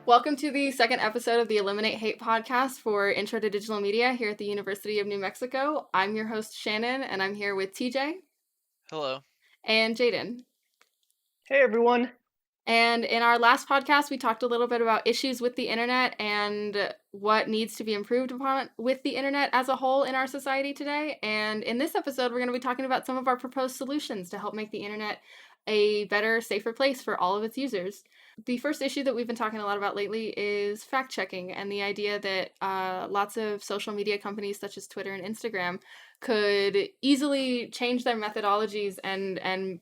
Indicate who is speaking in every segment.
Speaker 1: Welcome to the second episode of the Eliminate Hate podcast for Intro to Digital Media here at the University of New Mexico. I'm your host, Shannon, and I'm here with TJ
Speaker 2: Hello.
Speaker 1: and Jaden.
Speaker 3: Hey, everyone.
Speaker 1: And in our last podcast, we talked a little bit about issues with the internet and what needs to be improved upon with the internet as a whole in our society today. And in this episode, we're going to be talking about some of our proposed solutions to help make the internet a better, safer place for all of its users. The first issue that we've been talking a lot about lately is fact checking and the idea that lots of social media companies such as Twitter and Instagram could easily change their methodologies and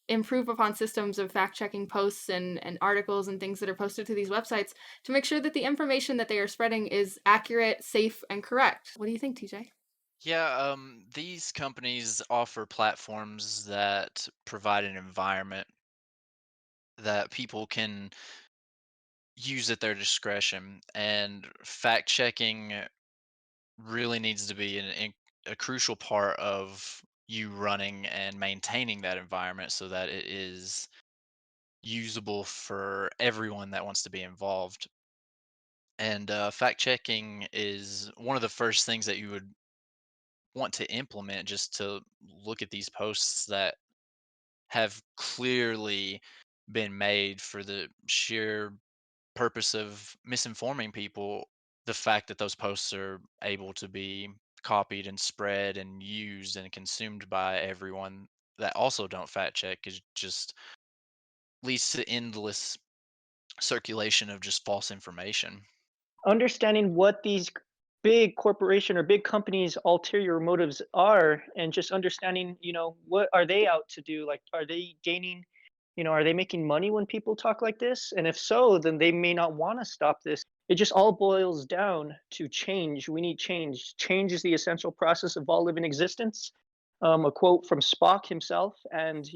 Speaker 1: improve upon systems of fact-checking posts and articles and things that are posted to these websites to make sure that the information that they are spreading is accurate, safe, and correct. What do you think, TJ?
Speaker 2: Yeah, these companies offer platforms that provide an environment that people can use at their discretion, and fact checking really needs to be a crucial part of you running and maintaining that environment so that it is usable for everyone that wants to be involved. And fact checking is one of the first things that you would want to implement, just to look at these posts that have clearly been made for the sheer purpose of misinforming people. The fact that those posts are able to be copied and spread and used and consumed by everyone that also don't fact check is just leads to endless circulation of just false information.
Speaker 3: Understanding what these big corporation or big companies' ulterior motives are, and just understanding, what are they out to do? Like, are they gaining, are they making money when people talk like this? And if so, then they may not want to stop this. It just all boils down to change. We need change. Change is the essential process of all living existence. A quote from Spock himself, and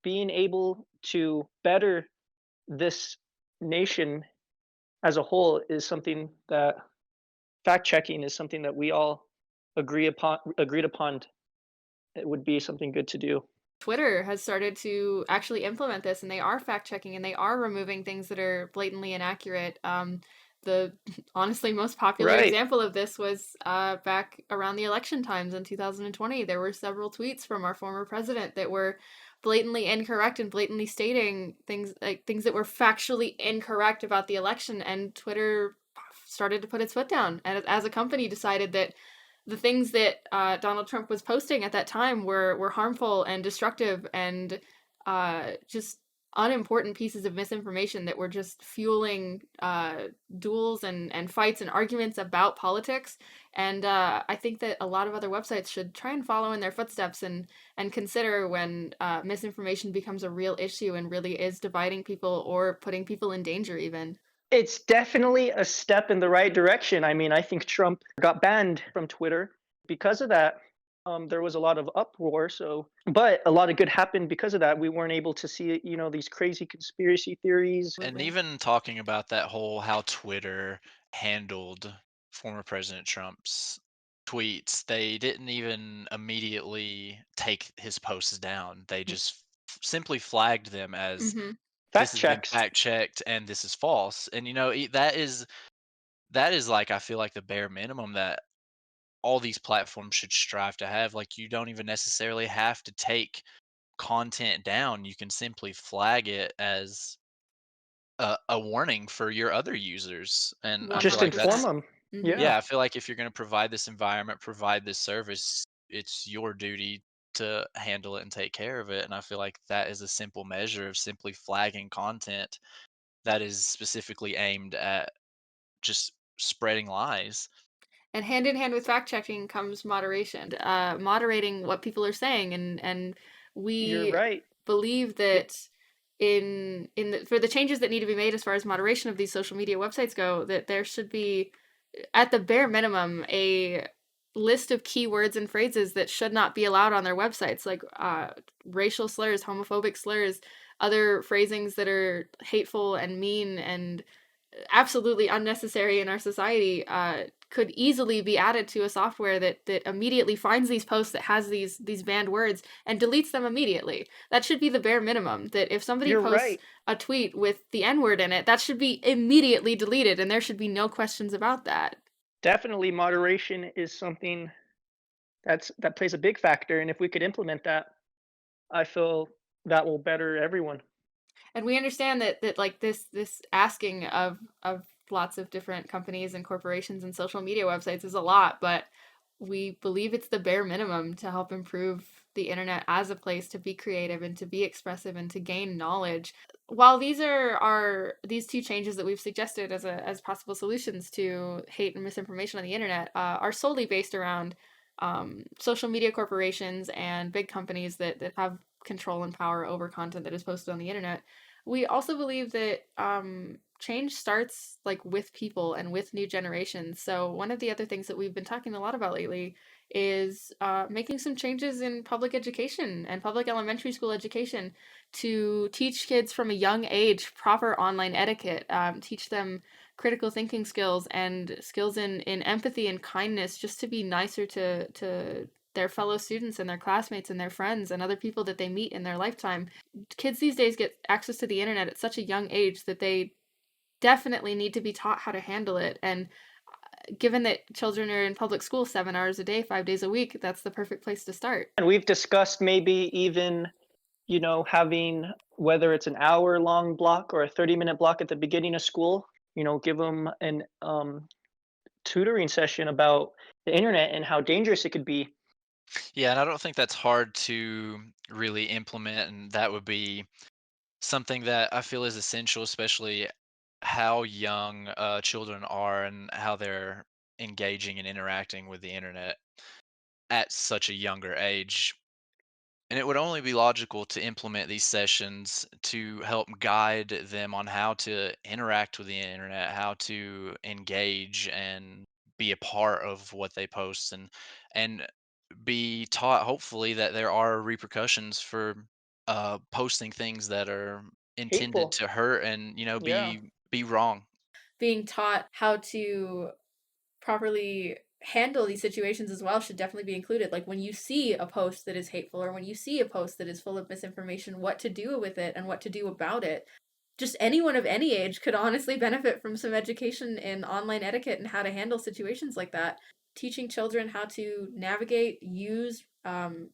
Speaker 3: being able to better this nation as a whole is something that fact checking is something that we all agreed upon. It would be something good to do.
Speaker 1: Twitter has started to actually implement this, and they are fact checking and they are removing things that are blatantly inaccurate. The honestly most popular
Speaker 3: Right.
Speaker 1: example of this was back around the election times in 2020. There were several tweets from our former president that were blatantly incorrect and blatantly stating things that were factually incorrect about the election, and Twitter started to put its foot down and as a company decided that the things that Donald Trump was posting at that time were harmful and destructive and just unimportant pieces of misinformation that were just fueling duels and fights and arguments about politics. And I think that a lot of other websites should try and follow in their footsteps and consider when misinformation becomes a real issue and really is dividing people or putting people in danger even.
Speaker 3: It's definitely a step in the right direction. I mean, I think Trump got banned from Twitter because of that. There was a lot of uproar, but a lot of good happened because of that. We weren't able to see, these crazy conspiracy theories.
Speaker 2: And even talking about that whole how Twitter handled former President Trump's tweets, they didn't even immediately take his posts down. They just simply flagged them as
Speaker 1: Mm-hmm.
Speaker 2: this
Speaker 3: Fact
Speaker 2: has been
Speaker 3: checks.
Speaker 2: fact checked and this is false. And that is like, I feel like, the bare minimum that all these platforms should strive to have. Like, you don't even necessarily have to take content down. You can simply flag it as a warning for your other users, and I feel
Speaker 3: Just
Speaker 2: like
Speaker 3: inform
Speaker 2: that's,
Speaker 1: 100%.
Speaker 3: them.
Speaker 1: Mm-hmm.
Speaker 3: Yeah.
Speaker 2: yeah, I feel like if you're gonna provide this environment, provide this service, it's your duty to handle it and take care of it, and I feel like that is a simple measure of simply flagging content that is specifically aimed at just spreading lies.
Speaker 1: And hand in hand with fact checking comes moderation, moderating what people are saying, and
Speaker 3: You're
Speaker 1: we
Speaker 3: right.
Speaker 1: believe that for the changes that need to be made as far as moderation of these social media websites go, that there should be, at the bare minimum, a list of keywords and phrases that should not be allowed on their websites, like racial slurs, homophobic slurs, other phrasings that are hateful and mean and absolutely unnecessary in our society could easily be added to a software that immediately finds these posts that has these banned words and deletes them immediately. That should be the bare minimum. That if somebody
Speaker 3: You're
Speaker 1: posts
Speaker 3: right.
Speaker 1: a tweet with the N-word in it, that should be immediately deleted, and there should be no questions about that.
Speaker 3: Definitely moderation is something that plays a big factor, and if we could implement that, I feel that will better everyone.
Speaker 1: And we understand that like this asking of lots of different companies and corporations and social media websites is a lot, but we believe it's the bare minimum to help improve the internet as a place to be creative and to be expressive and to gain knowledge. While these are these two changes that we've suggested as possible solutions to hate and misinformation on the internet are solely based around social media corporations and big companies that have control and power over content that is posted on the internet. We also believe that change starts like with people and with new generations. So one of the other things that we've been talking a lot about lately is making some changes in public education and public elementary school education to teach kids from a young age proper online etiquette, teach them critical thinking skills and skills in empathy and kindness, just to be nicer to their fellow students and their classmates and their friends and other people that they meet in their lifetime. Kids these days get access to the internet at such a young age that they definitely need to be taught how to handle it. And given that children are in public school 7 hours a day, 5 days a week, that's the perfect place to start.
Speaker 3: And we've discussed maybe even, having whether it's an hour-long block or a 30-minute block at the beginning of school, give them an tutoring session about the internet and how dangerous it could be.
Speaker 2: Yeah, and I don't think that's hard to really implement, and that would be something that I feel is essential, especially how young children are and how they're engaging and interacting with the internet at such a younger age. And it would only be logical to implement these sessions to help guide them on how to interact with the internet, how to engage and be a part of what they post, and be taught hopefully that there are repercussions for posting things that are intended
Speaker 3: Hateful.
Speaker 2: to hurt and
Speaker 3: Yeah.
Speaker 2: be wrong.
Speaker 1: Being taught how to properly handle these situations as well should definitely be included. Like when you see a post that is hateful or when you see a post that is full of misinformation, what to do with it and what to do about it. Just anyone of any age could honestly benefit from some education in online etiquette and how to handle situations like that. Teaching children how to navigate, use, and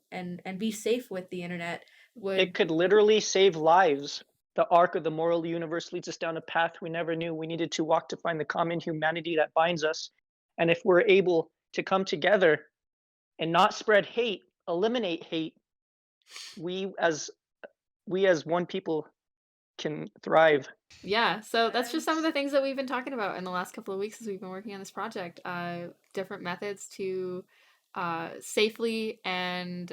Speaker 1: be safe with the internet
Speaker 3: It
Speaker 1: would.
Speaker 3: could literally save lives. The arc of the moral universe leads us down a path we never knew we needed to walk to find the common humanity that binds us. And if we're able to come together and not spread hate, eliminate hate, we as we as one people can thrive.
Speaker 1: Yeah, so that's just
Speaker 2: And
Speaker 1: some of the things that we've been talking about in the last couple of weeks as we've been working on this project. Different methods to safely and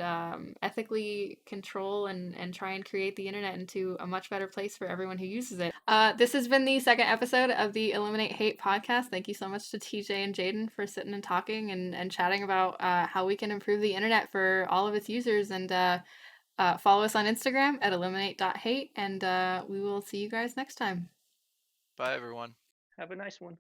Speaker 1: ethically control and try and create the internet into a much better place for everyone who uses it. This has been the second episode of the Eliminate Hate podcast. Thank you so much to TJ and Jaden for sitting and talking and chatting about how we can improve the internet for all of its users. And follow us on Instagram at eliminate.hate, and we will see you guys next time.
Speaker 2: bye everyone.
Speaker 3: Have a nice one.